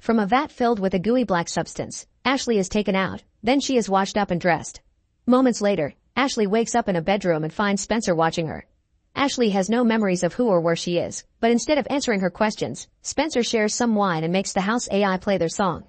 From a vat filled with a gooey black substance, Ashley is taken out, then she is washed up and dressed. Moments later, Ashley wakes up in a bedroom and finds Spencer watching her. Ashley has no memories of who or where she is, but instead of answering her questions, Spencer shares some wine and makes the house AI play their song.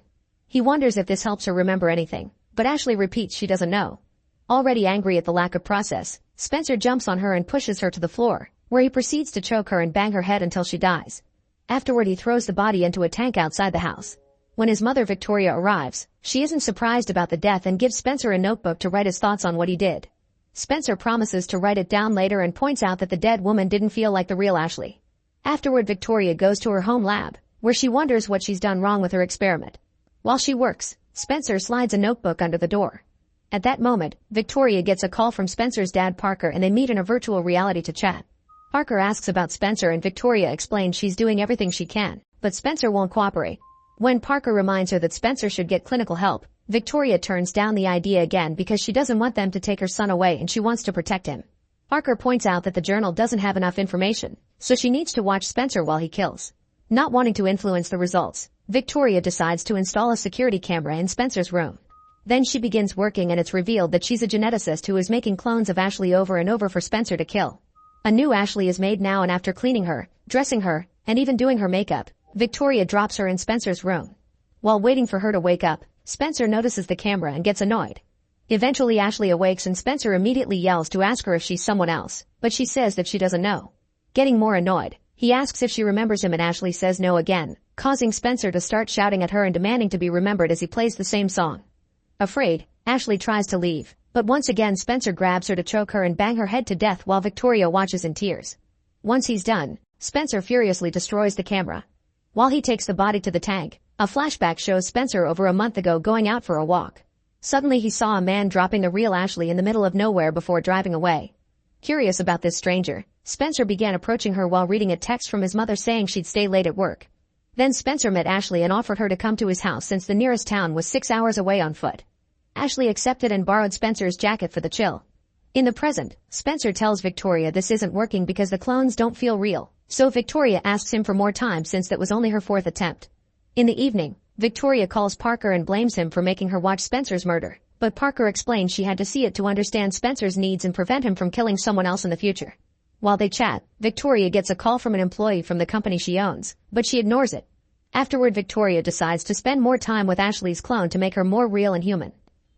He wonders if this helps her remember anything, but Ashley repeats she doesn't know. Already angry at the lack of process, Spencer jumps on her and pushes her to the floor, where he proceeds to choke her and bang her head until she dies. Afterward he throws the body into a tank outside the house. When his mother Victoria arrives, she isn't surprised about the death and gives Spencer a notebook to write his thoughts on what he did. Spencer promises to write it down later and points out that the dead woman didn't feel like the real Ashley. Afterward Victoria goes to her home lab, where she wonders what she's done wrong with her experiment. While she works, Spencer slides a notebook under the door. At that moment, Victoria gets a call from Spencer's dad Parker and they meet in a virtual reality to chat. Parker asks about Spencer and Victoria explains she's doing everything she can, but Spencer won't cooperate. When Parker reminds her that Spencer should get clinical help, Victoria turns down the idea again because she doesn't want them to take her son away and she wants to protect him. Parker points out that the journal doesn't have enough information, so she needs to watch Spencer while he kills. Not wanting to influence the results, Victoria decides to install a security camera in Spencer's room. Then she begins working and it's revealed that she's a geneticist who is making clones of Ashley over and over for Spencer to kill. A new Ashley is made now and after cleaning her, dressing her, and even doing her makeup, Victoria drops her in Spencer's room. While waiting for her to wake up, Spencer notices the camera and gets annoyed. Eventually Ashley awakes and Spencer immediately yells to ask her if she's someone else, but she says that she doesn't know. Getting more annoyed, he asks if she remembers him and Ashley says no again, causing Spencer to start shouting at her and demanding to be remembered as he plays the same song. Afraid, Ashley tries to leave, but once again Spencer grabs her to choke her and bang her head to death while Victoria watches in tears. Once he's done, Spencer furiously destroys the camera. While he takes the body to the tank, a flashback shows Spencer over a month ago going out for a walk. Suddenly he saw a man dropping the real Ashley in the middle of nowhere before driving away. Curious about this stranger, Spencer began approaching her while reading a text from his mother saying she'd stay late at work. Then Spencer met Ashley and offered her to come to his house since the nearest town was 6 hours away on foot. Ashley accepted and borrowed Spencer's jacket for the chill. In the present, Spencer tells Victoria this isn't working because the clones don't feel real, so Victoria asks him for more time since that was only her fourth attempt. In the evening, Victoria calls Parker and blames him for making her watch Spencer's murder, but Parker explains she had to see it to understand Spencer's needs and prevent him from killing someone else in the future. While they chat, Victoria gets a call from an employee from the company she owns, but she ignores it. Afterward Victoria decides to spend more time with Ashley's clone to make her more real and human.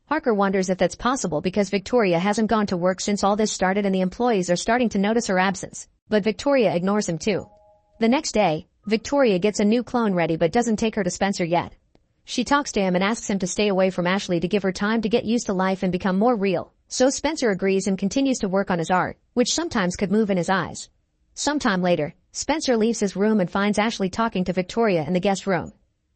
Parker wonders if that's possible because Victoria hasn't gone to work since all this started and the employees are starting to notice her absence, but Victoria ignores him too. The next day, Victoria gets a new clone ready but doesn't take her to Spencer yet. She talks to him and asks him to stay away from Ashley to give her time to get used to life and become more real, so Spencer agrees and continues to work on his art, which sometimes could move in his eyes. Sometime later, Spencer leaves his room and finds Ashley talking to Victoria in the guest room.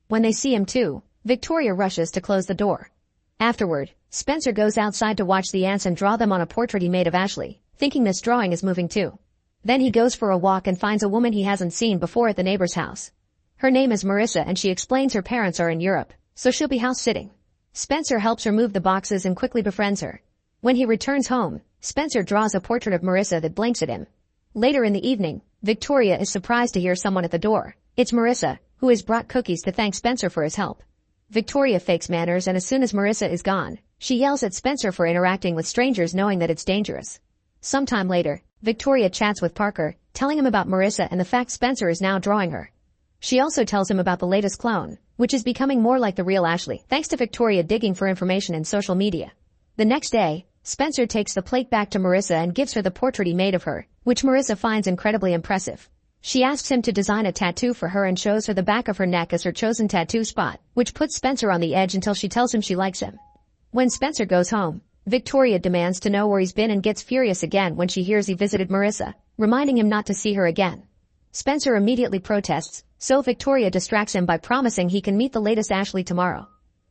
When they see him too, Victoria rushes to close the door. Afterward, Spencer goes outside to watch the ants and draw them on a portrait he made of Ashley, thinking this drawing is moving too. Then he goes for a walk and finds a woman he hasn't seen before at the neighbor's house. Her name is Marissa and she explains her parents are in Europe, so she'll be house-sitting. Spencer helps her move the boxes and quickly befriends her. When he returns home, Spencer draws a portrait of Marissa that blinks at him. Later in the evening, Victoria is surprised to hear someone at the door. It's Marissa, who has brought cookies to thank Spencer for his help. Victoria fakes manners and as soon as Marissa is gone, she yells at Spencer for interacting with strangers knowing that it's dangerous. Sometime later, Victoria chats with Parker, telling him about Marissa and the fact Spencer is now drawing her. She also tells him about the latest clone, which is becoming more like the real Ashley, thanks to Victoria digging for information in social media. The next day, Spencer takes the plate back to Marissa and gives her the portrait he made of her, which Marissa finds incredibly impressive. She asks him to design a tattoo for her and shows her the back of her neck as her chosen tattoo spot, which puts Spencer on the edge until she tells him she likes him. When Spencer goes home, Victoria demands to know where he's been and gets furious again when she hears he visited Marissa, reminding him not to see her again. Spencer immediately protests, so Victoria distracts him by promising he can meet the latest Ashley tomorrow.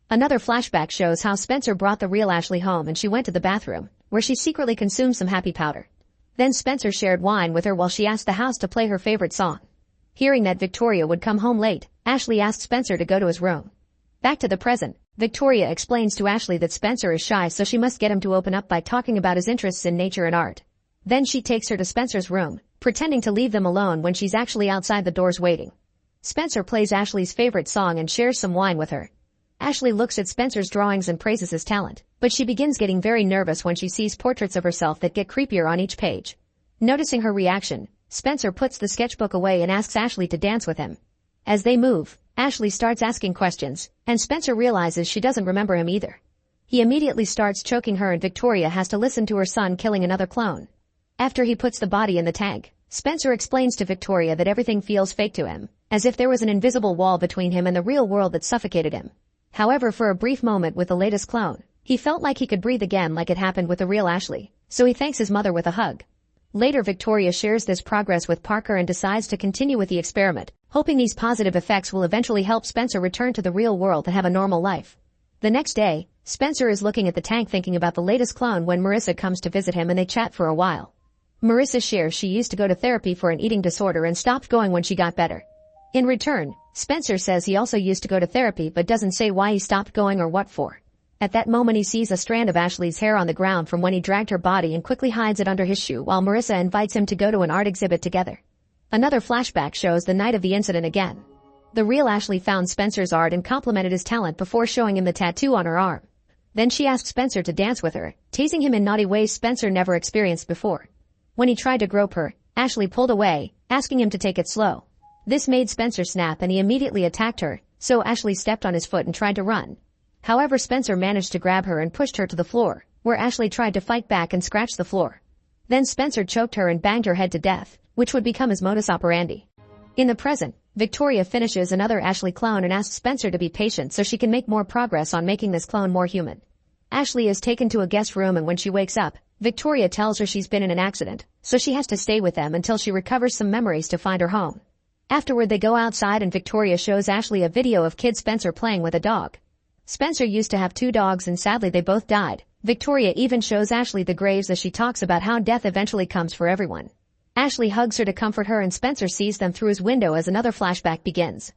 Another flashback shows how Spencer brought the real Ashley home and she went to the bathroom, where she secretly consumed some happy powder. Then Spencer shared wine with her while she asked the house to play her favorite song. Hearing that Victoria would come home late, Ashley asked Spencer to go to his room. Back to the present, Victoria explains to Ashley that Spencer is shy so she must get him to open up by talking about his interests in nature and art. Then she takes her to Spencer's room, pretending to leave them alone when she's actually outside the doors waiting. Spencer plays Ashley's favorite song and shares some wine with her. Ashley looks at Spencer's drawings and praises his talent, but she begins getting very nervous when she sees portraits of herself that get creepier on each page. Noticing her reaction, Spencer puts the sketchbook away and asks Ashley to dance with him. As they move, Ashley starts asking questions, and Spencer realizes she doesn't remember him either. He immediately starts choking her and Victoria has to listen to her son killing another clone. After he puts the body in the tank, Spencer explains to Victoria that everything feels fake to him, as if there was an invisible wall between him and the real world that suffocated him. However, for a brief moment with the latest clone, he felt like he could breathe again like it happened with the real Ashley, so he thanks his mother with a hug. Later, Victoria shares this progress with Parker and decides to continue with the experiment, hoping these positive effects will eventually help Spencer return to the real world and have a normal life. The next day, Spencer is looking at the tank thinking about the latest clone when Marissa comes to visit him and they chat for a while. Marissa shares she used to go to therapy for an eating disorder and stopped going when she got better. In return, Spencer says he also used to go to therapy but doesn't say why he stopped going or what for. At that moment he sees a strand of Ashley's hair on the ground from when he dragged her body and quickly hides it under his shoe while Marissa invites him to go to an art exhibit together. Another flashback shows the night of the incident again. The real Ashley found Spencer's art and complimented his talent before showing him the tattoo on her arm. Then she asked Spencer to dance with her, teasing him in naughty ways Spencer never experienced before. When he tried to grope her, Ashley pulled away, asking him to take it slow. This made Spencer snap and he immediately attacked her, so Ashley stepped on his foot and tried to run. However, Spencer managed to grab her and pushed her to the floor, where Ashley tried to fight back and scratch the floor. Then Spencer choked her and banged her head to death, which would become his modus operandi. In the present, Victoria finishes another Ashley clone and asks Spencer to be patient so she can make more progress on making this clone more human. Ashley is taken to a guest room and when she wakes up, Victoria tells her she's been in an accident, so she has to stay with them until she recovers some memories to find her home. Afterward they go outside and Victoria shows Ashley a video of kid Spencer playing with a dog. Spencer used to have 2 dogs and sadly they both died. Victoria even shows Ashley the graves as she talks about how death eventually comes for everyone. Ashley hugs her to comfort her and Spencer sees them through his window as another flashback begins.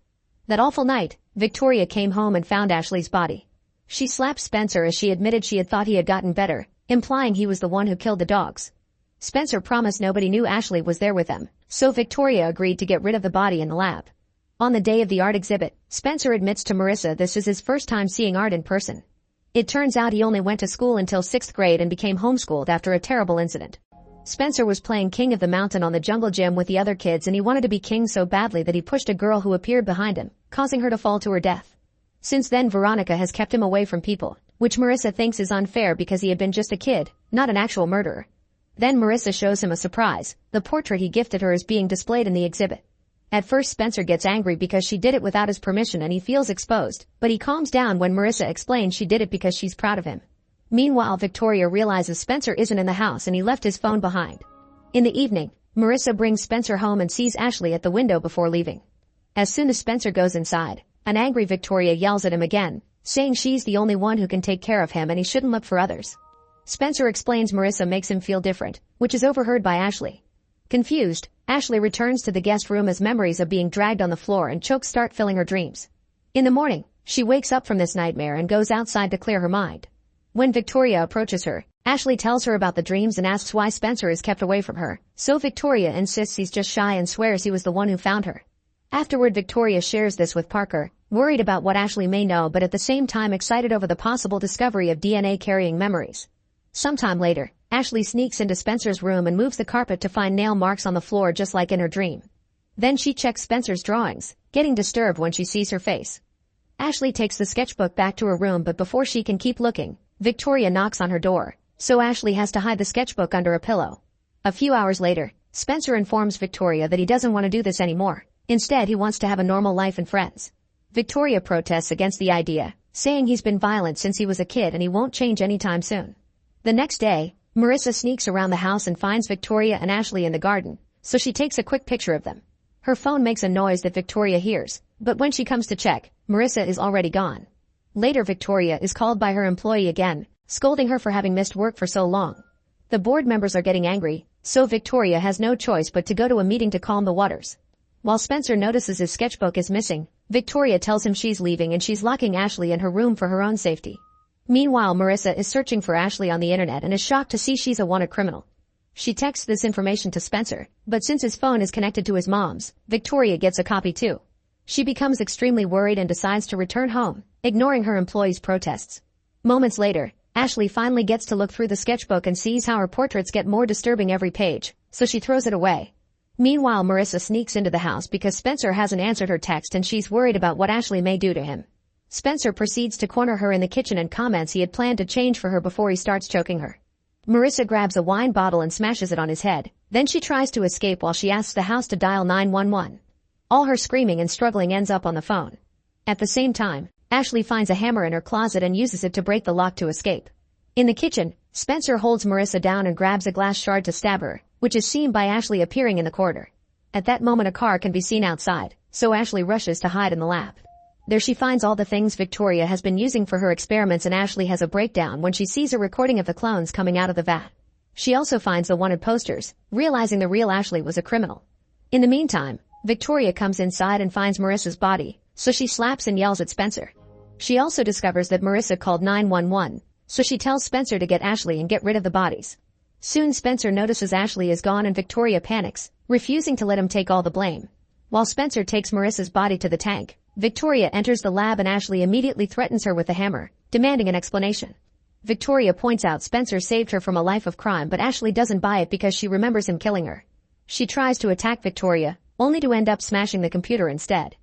That awful night, Victoria came home and found Ashley's body. She slapped Spencer as she admitted she had thought he had gotten better, implying he was the one who killed the dogs. Spencer promised nobody knew Ashley was there with them, so Victoria agreed to get rid of the body in the lab. On the day of the art exhibit, Spencer admits to Marissa this is his first time seeing art in person. It turns out he only went to school until 6th grade and became homeschooled after a terrible incident. Spencer was playing King of the Mountain on the jungle gym with the other kids and he wanted to be king so badly that he pushed a girl who appeared behind him, causing her to fall to her death. Since then Veronica has kept him away from people, which Marissa thinks is unfair because he had been just a kid, not an actual murderer. Then Marissa shows him a surprise. The portrait he gifted her is being displayed in the exhibit. At first Spencer gets angry because she did it without his permission and he feels exposed, but he calms down when Marissa explains she did it because she's proud of him. Meanwhile, Victoria realizes Spencer isn't in the house and he left his phone behind. In the evening, Marissa brings Spencer home and sees Ashley at the window before leaving. As soon as Spencer goes inside, an angry Victoria yells at him again, saying she's the only one who can take care of him and he shouldn't look for others. Spencer explains Marissa makes him feel different, which is overheard by Ashley. Confused, Ashley returns to the guest room as memories of being dragged on the floor and chokes start filling her dreams. In the morning, she wakes up from this nightmare and goes outside to clear her mind. When Victoria approaches her, Ashley tells her about the dreams and asks why Spencer is kept away from her, so Victoria insists he's just shy and swears he was the one who found her. Afterward, Victoria shares this with Parker, worried about what Ashley may know but at the same time excited over the possible discovery of DNA-carrying memories. Sometime later, Ashley sneaks into Spencer's room and moves the carpet to find nail marks on the floor just like in her dream. Then she checks Spencer's drawings, getting disturbed when she sees her face. Ashley takes the sketchbook back to her room but before she can keep looking, Victoria knocks on her door, so Ashley has to hide the sketchbook under a pillow. A few hours later, Spencer informs Victoria that he doesn't want to do this anymore. Instead, he wants to have a normal life and friends. Victoria protests against the idea, saying he's been violent since he was a kid and he won't change anytime soon. The next day, Marissa sneaks around the house and finds Victoria and Ashley in the garden, so she takes a quick picture of them. Her phone makes a noise that Victoria hears, but when she comes to check, Marissa is already gone. Later, Victoria is called by her employee again, scolding her for having missed work for so long. The board members are getting angry, so Victoria has no choice but to go to a meeting to calm the waters. While Spencer notices his sketchbook is missing, Victoria tells him she's leaving and she's locking Ashley in her room for her own safety. Meanwhile, Marissa is searching for Ashley on the internet and is shocked to see she's a wanted criminal. She texts this information to Spencer, but since his phone is connected to his mom's, Victoria gets a copy too. She becomes extremely worried and decides to return home, ignoring her employees' protests. Moments later, Ashley finally gets to look through the sketchbook and sees how her portraits get more disturbing every page, so she throws it away. Meanwhile, Marissa sneaks into the house because Spencer hasn't answered her text and she's worried about what Ashley may do to him. Spencer proceeds to corner her in the kitchen and comments he had planned to change for her before he starts choking her. Marissa grabs a wine bottle and smashes it on his head. Then she tries to escape while she asks the house to dial 911. All her screaming and struggling ends up on the phone. At the same time, Ashley finds a hammer in her closet and uses it to break the lock to escape. In the kitchen, Spencer holds Marissa down and grabs a glass shard to stab her, which is seen by Ashley appearing in the corridor. At that moment a car can be seen outside, so Ashley rushes to hide in the lab. There she finds all the things Victoria has been using for her experiments, and Ashley has a breakdown when she sees a recording of the clones coming out of the vat. She also finds the wanted posters, realizing the real Ashley was a criminal. In the meantime, Victoria comes inside and finds Marissa's body, so she slaps and yells at Spencer. She also discovers that Marissa called 911, so she tells Spencer to get Ashley and get rid of the bodies. Soon Spencer notices Ashley is gone and Victoria panics, refusing to let him take all the blame. While Spencer takes Marissa's body to the tank, Victoria enters the lab and Ashley immediately threatens her with a hammer, demanding an explanation. Victoria points out Spencer saved her from a life of crime, but Ashley doesn't buy it because she remembers him killing her. She tries to attack Victoria, only to end up smashing the computer instead.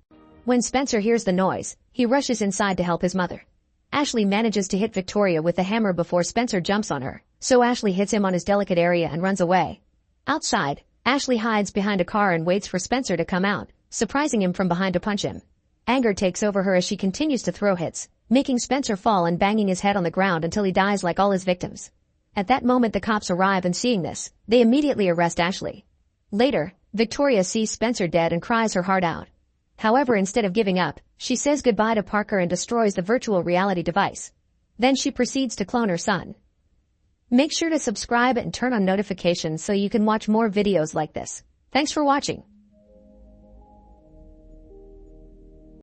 When Spencer hears the noise, he rushes inside to help his mother. Ashley manages to hit Victoria with the hammer before Spencer jumps on her, so Ashley hits him on his delicate area and runs away. Outside, Ashley hides behind a car and waits for Spencer to come out, surprising him from behind to punch him. Anger takes over her as she continues to throw hits, making Spencer fall and banging his head on the ground until he dies like all his victims. At that moment the cops arrive, and seeing this, they immediately arrest Ashley. Later, Victoria sees Spencer dead and cries her heart out. However, instead of giving up, she says goodbye to Parker and destroys the virtual reality device. Then she proceeds to clone her son. Make sure to subscribe and turn on notifications so you can watch more videos like this. Thanks for watching.